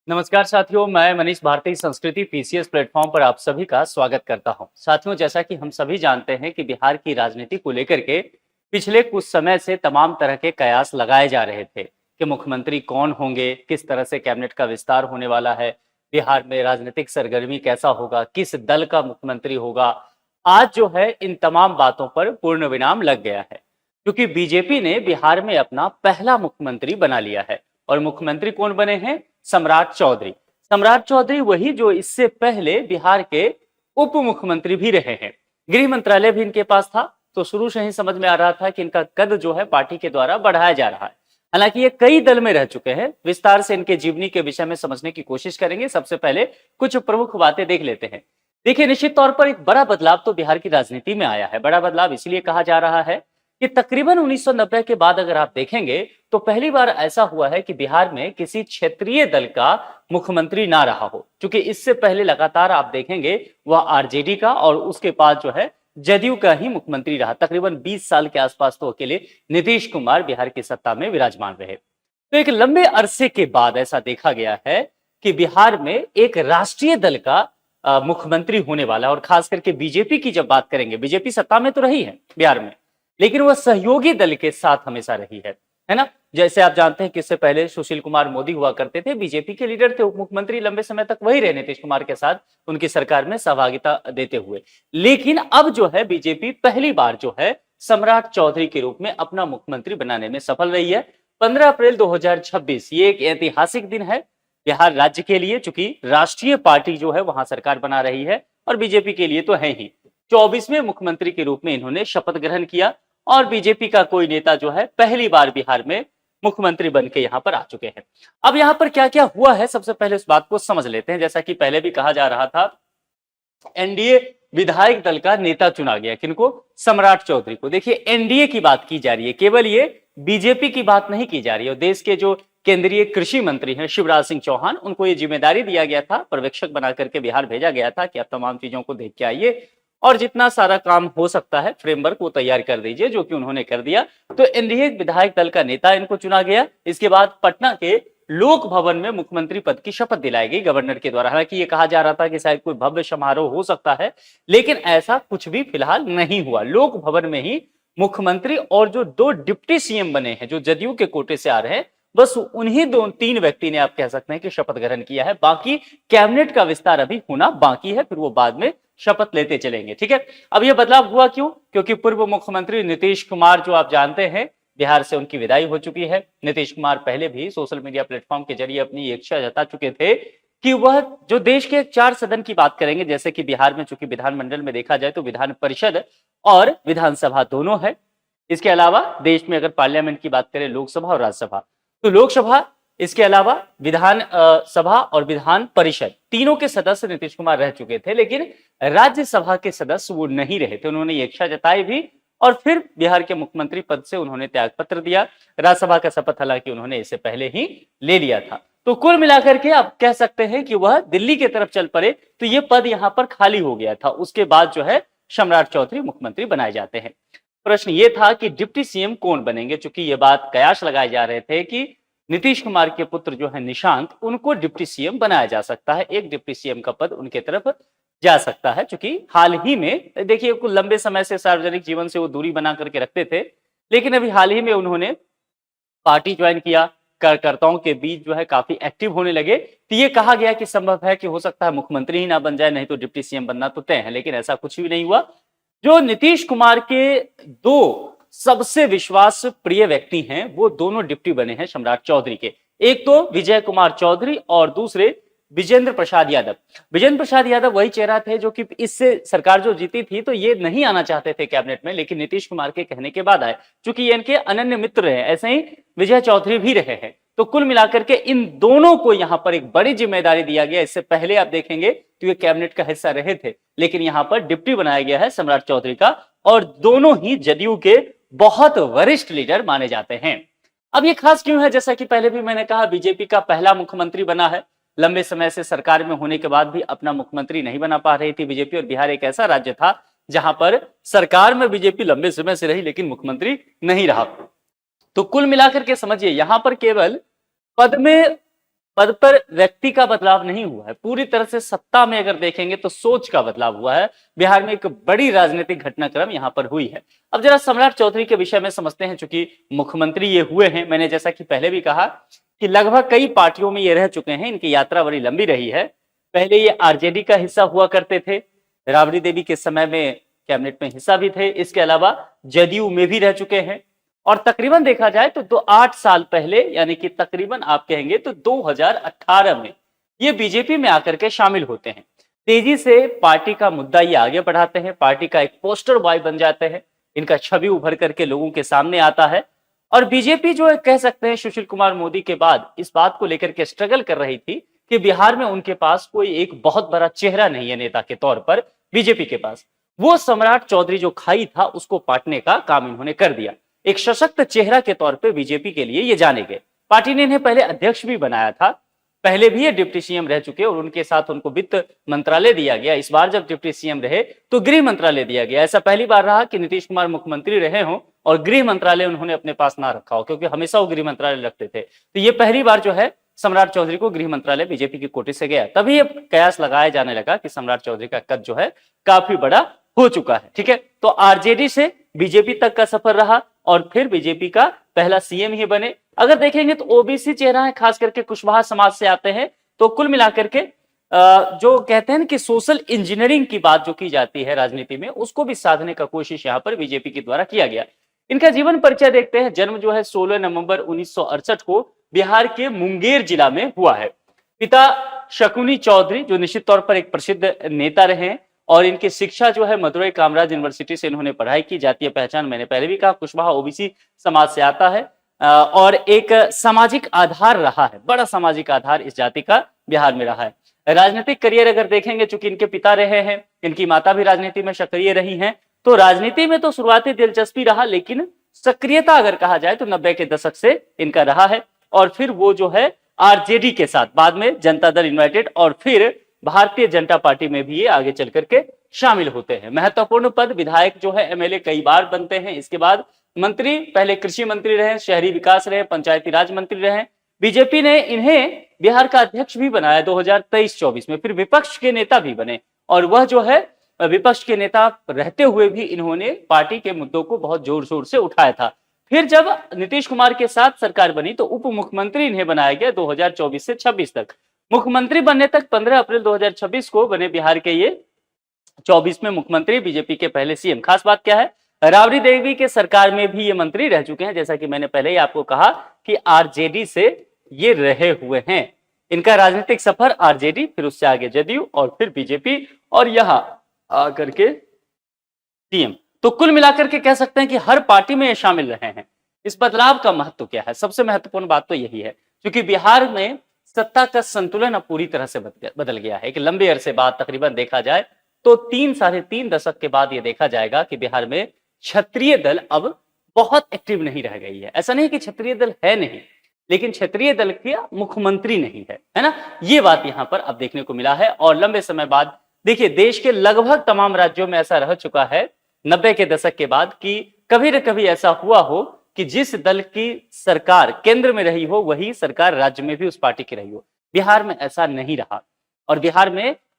नमस्कार साथियों, मैं मनीष भारती संस्कृति पीसीएस प्लेटफॉर्म पर आप सभी का स्वागत करता हूं। साथियों, जैसा कि हम सभी जानते हैं कि बिहार की राजनीति को लेकर के पिछले कुछ समय से तमाम तरह के कयास लगाए जा रहे थे कि मुख्यमंत्री कौन होंगे, किस तरह से कैबिनेट का विस्तार होने वाला है, बिहार में राजनीतिक सरगर्मी कैसा होगा, किस दल का मुख्यमंत्री होगा। आज जो है इन तमाम बातों पर पूर्ण विराम लग गया है, क्योंकि बीजेपी ने बिहार में अपना पहला मुख्यमंत्री बना लिया है। और मुख्यमंत्री कौन बने हैं? सम्राट चौधरी। सम्राट चौधरी वही जो इससे पहले बिहार के उप मुख्यमंत्री भी रहे हैं। गृह मंत्रालय भी इनके पास था, तो शुरू से ही समझ में आ रहा था कि इनका कद जो है पार्टी के द्वारा बढ़ाया जा रहा है। हालांकि ये कई दल में रह चुके हैं। विस्तार से इनके जीवनी के विषय में समझने की कोशिश करेंगे। सबसे पहले कुछ प्रमुख बातें देख लेते हैं। देखिए, निश्चित तौर पर एक बड़ा बदलाव तो बिहार की राजनीति में आया है। बड़ा बदलाव इसलिए कहा जा रहा है कि तकरीबन 1990 के बाद अगर आप देखेंगे तो पहली बार ऐसा हुआ है कि बिहार में किसी क्षेत्रीय दल का मुख्यमंत्री ना रहा हो। क्योंकि इससे पहले लगातार आप देखेंगे वह आरजेडी का और उसके बाद जो है जदयू का ही मुख्यमंत्री रहा। तकरीबन 20 साल के आसपास तो अकेले नीतीश कुमार बिहार की सत्ता में विराजमान रहे। तो एक लंबे अरसे के बाद ऐसा देखा गया है कि बिहार में एक राष्ट्रीय दल का मुख्यमंत्री होने वाला है। और खास करके बीजेपी की जब बात करेंगे, बीजेपी सत्ता में तो रही है बिहार में, लेकिन वह सहयोगी दल के साथ हमेशा रही है ना। जैसे आप जानते हैं कि इससे पहले सुशील कुमार मोदी हुआ करते थे, बीजेपी के लीडर थे, उप मुख्यमंत्री लंबे समय तक वही रहे नीतीश कुमार के साथ उनकी सरकार में सहभागिता देते हुए। लेकिन अब जो है बीजेपी पहली बार जो है सम्राट चौधरी के रूप में अपना मुख्यमंत्री बनाने में सफल रही है। 15 अप्रैल 2026 ये एक ऐतिहासिक दिन है बिहार राज्य के लिए, चूंकि राष्ट्रीय पार्टी जो है वहां सरकार बना रही है और बीजेपी के लिए तो है ही। 24वें मुख्यमंत्री के रूप में इन्होंने शपथ ग्रहण किया और बीजेपी का कोई नेता जो है पहली बार बिहार में मुख्यमंत्री बन के यहां पर आ चुके हैं। अब यहां पर क्या क्या हुआ है, सबसे पहले उस बात को समझ लेते हैं। जैसा कि पहले भी कहा जा रहा था, एनडीए विधायक दल का नेता चुना गया। किनको? सम्राट चौधरी को। देखिए, एनडीए की बात की जा रही है, केवल ये बीजेपी की बात नहीं की जा रही है। और देश के जो केंद्रीय कृषि मंत्री हैं शिवराज सिंह चौहान, उनको ये जिम्मेदारी दिया गया था, पर्यवेक्षक बना करके बिहार भेजा गया था कि आप तमाम चीजों को देख के आइए और जितना सारा काम हो सकता है फ्रेमवर्क वो तैयार कर दीजिए, जो कि उन्होंने कर दिया। तो एनडीए विधायक दल का नेता इनको चुना गया। इसके बाद पटना के लोक भवन में मुख्यमंत्री पद की शपथ दिलाई गई गवर्नर के द्वारा। हालांकि ये कहा जा रहा था कि शायद कोई भव्य समारोह हो सकता है, लेकिन ऐसा कुछ भी फिलहाल नहीं हुआ। लोक भवन में ही मुख्यमंत्री और जो दो डिप्टी सीएम बने हैं जो जदयू के कोटे से आ रहे हैं, बस उन्हीं दो तीन व्यक्ति ने आप कह सकते हैं कि शपथ ग्रहण किया है। बाकी कैबिनेट का विस्तार अभी होना बाकी है, फिर वो बाद में शपथ लेते चलेंगे। ठीक है, अब यह बदलाव हुआ क्यों? क्योंकि पूर्व मुख्यमंत्री नीतीश कुमार जो आप जानते हैं बिहार से उनकी विदाई हो चुकी है। नीतीश कुमार पहले भी सोशल मीडिया प्लेटफॉर्म के जरिए अपनी इच्छा जता चुके थे कि वह जो देश के 4 सदन की बात करेंगे, जैसे कि बिहार में चूंकि विधानमंडल में देखा जाए तो विधान परिषद और विधानसभा दोनों है। इसके अलावा देश में अगर पार्लियामेंट की बात करें, लोकसभा और राज्यसभा, तो लोकसभा, इसके अलावा विधान सभा और विधान परिषद तीनों के सदस्य नीतीश कुमार रह चुके थे, लेकिन राज्यसभा के सदस्य वो नहीं रहे थे। उन्होंने इच्छा जताई भी और फिर बिहार के मुख्यमंत्री पद से उन्होंने त्यागपत्र दिया। राज्यसभा का शपथ हालांकि उन्होंने इससे पहले ही ले लिया था। तो कुल मिलाकर के आप कह सकते हैं कि वह दिल्ली की तरफ चल पड़े, तो ये पद यहां पर खाली हो गया था। उसके बाद जो है सम्राट चौधरी मुख्यमंत्री बनाए जाते हैं। प्रश्न ये था कि डिप्टी सीएम कौन बनेंगे, चूंकि ये बात कयास लगाए जा रहे थे कि नीतीश कुमार के पुत्र जो है निशांत, उनको डिप्टी सीएम बनाया जा सकता है। एक डिप्टी सीएम का पद उनके तरफ जा सकता है, क्योंकि हाल ही में देखिए कुछ लंबे समय से सार्वजनिक जीवन से वो दूरी बना करके रखते थे, लेकिन अभी हाल ही में उन्होंने पार्टी ज्वाइन किया, कार्यकर्ताओं के बीच जो है काफी एक्टिव होने लगे। तो ये कहा गया कि संभव है कि हो सकता है मुख्यमंत्री ही ना बन जाए, नहीं तो डिप्टी सीएम बनना तो तय है, लेकिन ऐसा कुछ भी नहीं हुआ। जो नीतीश कुमार के दो सबसे विश्वास प्रिय व्यक्ति हैं, वो दोनों डिप्टी बने हैं सम्राट चौधरी के। एक तो विजय कुमार चौधरी और दूसरे विजेंद्र प्रसाद यादव। विजेंद्र प्रसाद यादव वही चेहरा थे जो कि इससे सरकार जो जीती थी तो ये नहीं आना चाहते थे कैबिनेट में, लेकिन नीतीश कुमार के कहने के बाद आए, क्योंकि ये इनके अनन्य मित्र रहे। ऐसे ही विजय चौधरी भी रहे हैं। तो कुल मिलाकर के इन दोनों को यहां पर एक बड़ी जिम्मेदारी दिया गया। इससे पहले आप देखेंगे तो ये कैबिनेट का हिस्सा रहे थे, लेकिन यहां पर डिप्टी बनाया गया है सम्राट चौधरी का, और दोनों ही जदयू के बहुत वरिष्ठ लीडर माने जाते हैं। अब ये खास क्यों है? जैसा कि पहले भी मैंने कहा, बीजेपी का पहला मुख्यमंत्री बना है। लंबे समय से सरकार में होने के बाद भी अपना मुख्यमंत्री नहीं बना पा रही थी बीजेपी, और बिहार एक ऐसा राज्य था जहां पर सरकार में बीजेपी लंबे समय से रही लेकिन मुख्यमंत्री नहीं रहा। तो कुल मिलाकर के समझिए, यहां पर केवल पद में पद पर व्यक्ति का बदलाव नहीं हुआ है, पूरी तरह से सत्ता में अगर देखेंगे तो सोच का बदलाव हुआ है। बिहार में एक बड़ी राजनीतिक घटनाक्रम यहां पर हुई है। अब जरा सम्राट चौधरी के विषय में समझते हैं। चूंकि मुख्यमंत्री ये हुए हैं, मैंने जैसा कि पहले भी कहा कि लगभग कई पार्टियों में ये रह चुके हैं, इनकी यात्रा बड़ी लंबी रही है। पहले ये आरजेडी का हिस्सा हुआ करते थे, राबड़ी देवी के समय में कैबिनेट में हिस्सा भी थे, इसके अलावा जदयू में भी रह चुके हैं। और तकरीबन देखा जाए तो 8 साल पहले, यानी कि तकरीबन आप कहेंगे तो 2018 में ये बीजेपी में आकर के शामिल होते हैं। तेजी से पार्टी का मुद्दा ये आगे बढ़ाते हैं, पार्टी का एक पोस्टर बॉय बन जाते हैं, इनका छवि उभर करके लोगों के सामने आता है। और बीजेपी जो है, कह सकते हैं सुशील कुमार मोदी के बाद इस बात को लेकर के स्ट्रगल कर रही थी कि बिहार में उनके पास कोई एक बहुत बड़ा चेहरा नहीं है नेता के तौर पर। बीजेपी के पास वो सम्राट चौधरी जो खाई था उसको पाटने का काम इन्होंने कर दिया। एक सशक्त चेहरा के तौर पे बीजेपी के लिए ये जाने गए। पार्टी ने इन्हें पहले अध्यक्ष भी बनाया था, पहले भी ये डिप्टी सीएम रह चुके और उनके साथ उनको वित्त मंत्रालय दिया गया। इस बार जब डिप्टी सीएम रहे तो गृह मंत्रालय दिया गया। ऐसा पहली बार रहा कि नीतीश कुमार मुख्यमंत्री रहे हों और गृह मंत्रालय उन्होंने अपने पास ना रखा हो, क्योंकि हमेशा वो गृह मंत्रालय रखते थे। तो ये पहली बार जो है सम्राट चौधरी को गृह मंत्रालय बीजेपी की कोटे से गया। तभी ये कयास लगाया जाने लगा कि सम्राट चौधरी का कद जो है काफी बड़ा हो चुका है। ठीक है, तो आरजेडी से बीजेपी तक का सफर रहा और फिर बीजेपी का पहला सीएम ही बने। अगर देखेंगे तो ओबीसी चेहरा है, खास करके कुशवाहा समाज से आते हैं। तो कुल मिलाकर के जो कहते हैं कि सोशल इंजीनियरिंग की बात जो की जाती है राजनीति में, उसको भी साधने का कोशिश यहाँ पर बीजेपी के द्वारा किया गया। इनका जीवन परिचय देखते हैं। जन्म जो है 16 नवंबर 1968 को बिहार के मुंगेर जिला में हुआ है। पिता शकुनी चौधरी जो निश्चित तौर पर एक प्रसिद्ध नेता रहे हैं और इनकी शिक्षा जो है मदुरई कामराज यूनिवर्सिटी से इन्होंने पढ़ाई की। जातीय पहचान मैंने पहले भी कहा, कुशवाहा ओबीसी समाज से आता है और एक सामाजिक आधार रहा है, बड़ा सामाजिक आधार इस जाति का बिहार में रहा है। राजनीतिक करियर अगर देखेंगे, चूंकि इनके पिता रहे हैं, इनकी माता भी राजनीति में सक्रिय रही हैं, तो राजनीति में तो शुरुआती दिलचस्पी रहा, लेकिन सक्रियता अगर कहा जाए तो 90 के दशक से इनका रहा है। और फिर वो जो है आरजेडी के साथ, बाद में जनता दल यूनाइटेड और फिर भारतीय जनता पार्टी में भी ये आगे चल करके शामिल होते हैं। महत्वपूर्ण पद विधायक जो है, एमएलए कई बार बनते हैं। इसके बाद मंत्री, पहले कृषि मंत्री रहे, शहरी विकास रहे, पंचायती राज मंत्री रहे। बीजेपी ने इन्हें बिहार का अध्यक्ष भी बनाया 2023-24 में, फिर विपक्ष के नेता भी बने और वह जो है विपक्ष के नेता रहते हुए भी इन्होंने पार्टी के मुद्दों को बहुत जोर शोर से उठाया था। फिर जब नीतीश कुमार के साथ सरकार बनी तो उप मुख्यमंत्री इन्हें बनाया गया 2024 से 26 तक। मुख्यमंत्री बनने तक 15 अप्रैल 2026 को बने बिहार के ये 24 में मुख्यमंत्री, बीजेपी के पहले सीएम। खास बात क्या है, राबड़ी देवी के सरकार में भी ये मंत्री रह चुके हैं। जैसा कि मैंने पहले ही आपको कहा कि आरजेडी से ये रहे हुए हैं। इनका राजनीतिक सफर आरजेडी, फिर उससे आगे जदयू और फिर बीजेपी और यहां आकर के सीएम। तो कुल मिलाकर के कह सकते हैं कि हर पार्टी में ये शामिल रहे हैं। इस बदलाव का महत्व क्या है? सबसे महत्वपूर्ण बात तो यही है, क्योंकि बिहार में सत्ता का संतुलन अब पूरी तरह से बदल गया है। एक लंबे अरसे बाद, तकरीबन देखा जाए तो 3-3.5 दशक के बाद ये देखा जाएगा कि बिहार में क्षत्रिय दल अब बहुत एक्टिव नहीं रह गई है। ऐसा नहीं कि क्षत्रिय दल है नहीं, लेकिन क्षत्रिय दल के मुख्यमंत्री नहीं है ना, ये बात यहां पर अब देखने को मिला है। और लंबे समय बाद देखिए, देश के लगभग तमाम राज्यों में ऐसा रह चुका है 90 के दशक के बाद कि कभी न कभी ऐसा हुआ हो कि जिस दल की सरकार केंद्र में रही हो वही सरकार राज्य में भी उस पार्टी की रही हो। बिहार में ऐसा नहीं रहा और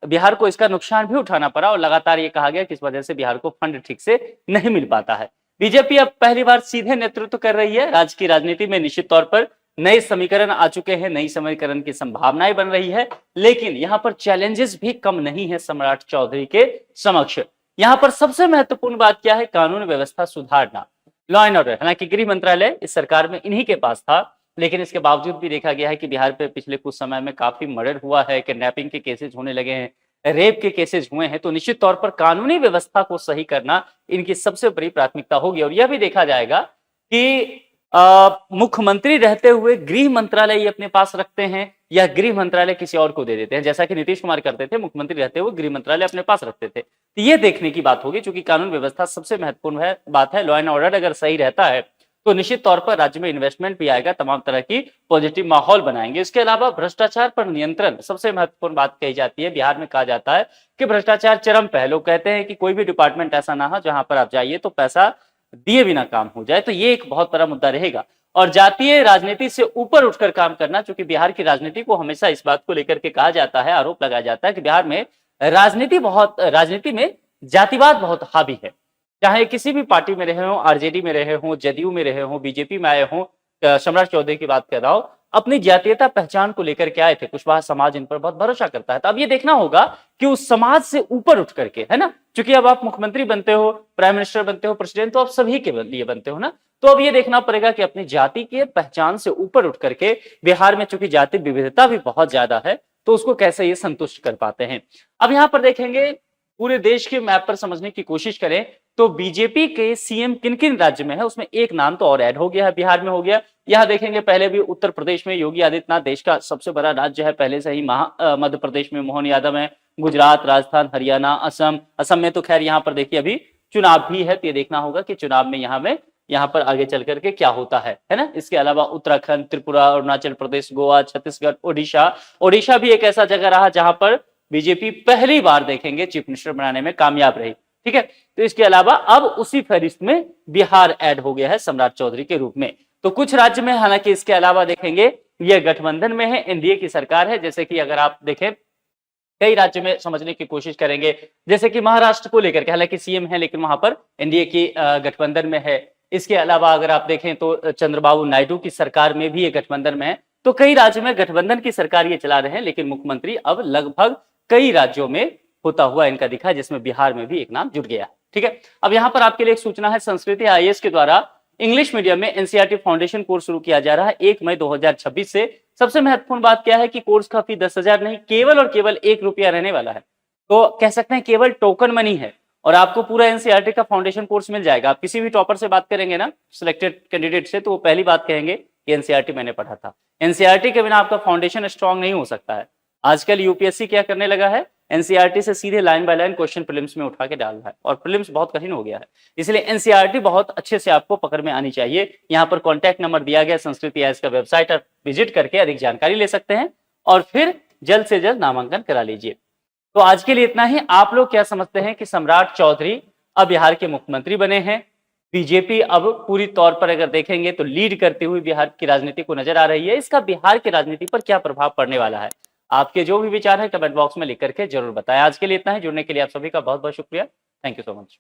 बिहार को इसका नुकसान भी उठाना पड़ा और लगातार ये कहा गया कि इस वजह से बिहार को फंड ठीक से नहीं मिल पाता है। बीजेपी अब पहली बार सीधे नेतृत्व कर रही है राज्य की राजनीति में। निश्चित तौर पर नए समीकरण आ चुके हैं, नई समीकरण की संभावनाएं बन रही है, लेकिन यहां पर चैलेंजेस भी कम नहीं है सम्राट चौधरी के समक्ष। यहां पर सबसे महत्वपूर्ण बात क्या है? कानून व्यवस्था सुधारना, लॉ एंड ऑर्डर। हालांकि गृह मंत्रालय इस सरकार में इन्हीं के पास था, लेकिन इसके बावजूद भी देखा गया है कि बिहार पे पिछले कुछ समय में काफी मर्डर हुआ है, किडनैपिंग के केसेस होने लगे हैं, रेप के केसेस हुए हैं। तो निश्चित तौर पर कानूनी व्यवस्था को सही करना इनकी सबसे बड़ी प्राथमिकता होगी। और यह भी देखा जाएगा कि मुख्यमंत्री रहते हुए गृह मंत्रालय ये अपने पास रखते हैं या गृह मंत्रालय किसी और को दे देते हैं, जैसा कि नीतीश कुमार करते थे, मुख्यमंत्री रहते हुए गृह मंत्रालय अपने पास रखते थे। तो ये देखने की बात होगी, क्योंकि कानून व्यवस्था सबसे महत्वपूर्ण बात है। लॉ एंड ऑर्डर अगर सही रहता है तो निश्चित तौर पर राज्य में इन्वेस्टमेंट भी आएगा, तमाम तरह की पॉजिटिव माहौल बनाएंगे। इसके अलावा भ्रष्टाचार पर नियंत्रण सबसे महत्वपूर्ण बात कही जाती है। बिहार में कहा जाता है कि भ्रष्टाचार चरम पे है। लोग कहते हैं कि कोई भी डिपार्टमेंट ऐसा ना हो जहां पर आप जाइए तो पैसा दिए बिना काम हो जाए, तो ये एक बहुत बड़ा मुद्दा रहेगा। और जातीय राजनीति से ऊपर उठकर काम करना। चूंकि बिहार की राजनीति को हमेशा इस बात को लेकर के कहा जाता है, आरोप लगाया जाता है कि बिहार में राजनीति में जातिवाद बहुत हावी है। चाहे किसी भी पार्टी में रहे हो, आरजेडी में रहे हो, जदयू में रहे हो, बीजेपी में आए हो, सम्राट चौधरी की बात कर रहा हूं, अपनी जातीयता पहचान को लेकर के आए थे। कुशवाहा समाज इन पर बहुत भरोसा करता है। तो अब ये देखना होगा कि उस समाज से ऊपर उठ करके, है ना, क्योंकि अब आप मुख्यमंत्री बनते हो, प्राइम मिनिस्टर बनते हो, प्रेसिडेंट, तो आप सभी के लिए बनते हो ना। तो अब ये देखना पड़ेगा कि अपनी जाति की पहचान से ऊपर उठ करके बिहार में, चूंकि जाति विविधता भी बहुत ज्यादा है, तो उसको कैसे ये संतुष्ट कर पाते हैं। अब यहां पर देखेंगे, पूरे देश के मैप पर समझने की कोशिश करें तो बीजेपी के सीएम किन किन राज्य में है, उसमें एक नाम तो और ऐड हो गया है, बिहार में हो गया। यहां देखेंगे, पहले भी उत्तर प्रदेश में योगी आदित्यनाथ देश का सबसे बड़ा राज्य है, पहले से ही मध्य प्रदेश में मोहन यादव है, गुजरात, राजस्थान, हरियाणा, असम में तो खैर यहाँ पर देखिए अभी चुनाव भी है, तो ये देखना होगा कि चुनाव में यहाँ पर आगे चल करके क्या होता है ना। इसके अलावा उत्तराखंड, त्रिपुरा, अरुणाचल प्रदेश, गोवा, छत्तीसगढ़, ओडिशा भी एक ऐसा जगह रहा जहां पर बीजेपी पहली बार देखेंगे चीफ मिनिस्टर बनाने में कामयाब रही। ठीक है, तो इसके अलावा अब उसी फहरिस्त में बिहार ऐड हो गया है सम्राट चौधरी के रूप में। तो कुछ राज्य में, हालांकि इसके अलावा देखेंगे ये गठबंधन में है, एनडीए की सरकार है। जैसे कि अगर आप देखें, कई राज्य में समझने की कोशिश करेंगे, जैसे कि महाराष्ट्र को लेकर के, हालांकि सीएम है लेकिन वहां पर एनडीए की गठबंधन में है। इसके अलावा अगर आप देखें तो चंद्रबाबू नायडू की सरकार में भी ये गठबंधन में है। तो कई राज्य में गठबंधन की सरकार ये चला रहे हैं, लेकिन मुख्यमंत्री अब लगभग कई राज्यों में होता हुआ इनका दिखा, जिसमें बिहार में भी एक नाम जुड़ गया। ठीक है, अब यहां पर आपके लिए एक सूचना है, संस्कृति आईएएस के द्वारा इंग्लिश मीडियम में एनसीईआरटी फाउंडेशन कोर्स शुरू किया जा रहा है 1 मई 2026 से। सबसे महत्वपूर्ण बात क्या है कि कोर्स का फी 10,000 नहीं, केवल और केवल 1 रुपया रहने वाला है। तो कह सकते हैं केवल टोकन मनी है, और आपको पूरा एनसीईआरटी का फाउंडेशन कोर्स मिल जाएगा। आप किसी भी टॉपर से बात करेंगे ना, सिलेक्टेड कैंडिडेट से, तो वो पहली बात कहेंगे कि एनसीईआरटी मैंने पढ़ा था। एनसीईआरटी के बिना आपका फाउंडेशन स्ट्रांग नहीं हो सकता है। आजकल यूपीएससी क्या करने लगा है, एनसीईआरटी से सीधे line by line question prelims में उठा के डाल रहा है, और प्रीलिम्स बहुत कठिन हो गया है। इसलिए एनसीईआरटी बहुत अच्छे से आपको पकड़ में आनी चाहिए। यहाँ पर कॉन्टैक्ट नंबर दिया गया, संस्कृति आईएएस का वेबसाइट, आप विजिट करके अधिक जानकारी ले सकते हैं और फिर जल्द से जल्द नामांकन करा लीजिए। तो आज के लिए इतना ही। आप लोग क्या समझते हैं कि सम्राट चौधरी अब बिहार के मुख्यमंत्री बने हैं, बीजेपी अब पूरी तौर पर अगर देखेंगे तो लीड करते हुए बिहार की राजनीति को नजर आ रही है, इसका बिहार की राजनीति पर क्या प्रभाव पड़ने वाला है? आपके जो भी विचार है कमेंट बॉक्स में लिख करके जरूर बताएं। आज के लिए इतना ही। जुड़ने के लिए आप सभी का बहुत बहुत शुक्रिया। Thank you so much.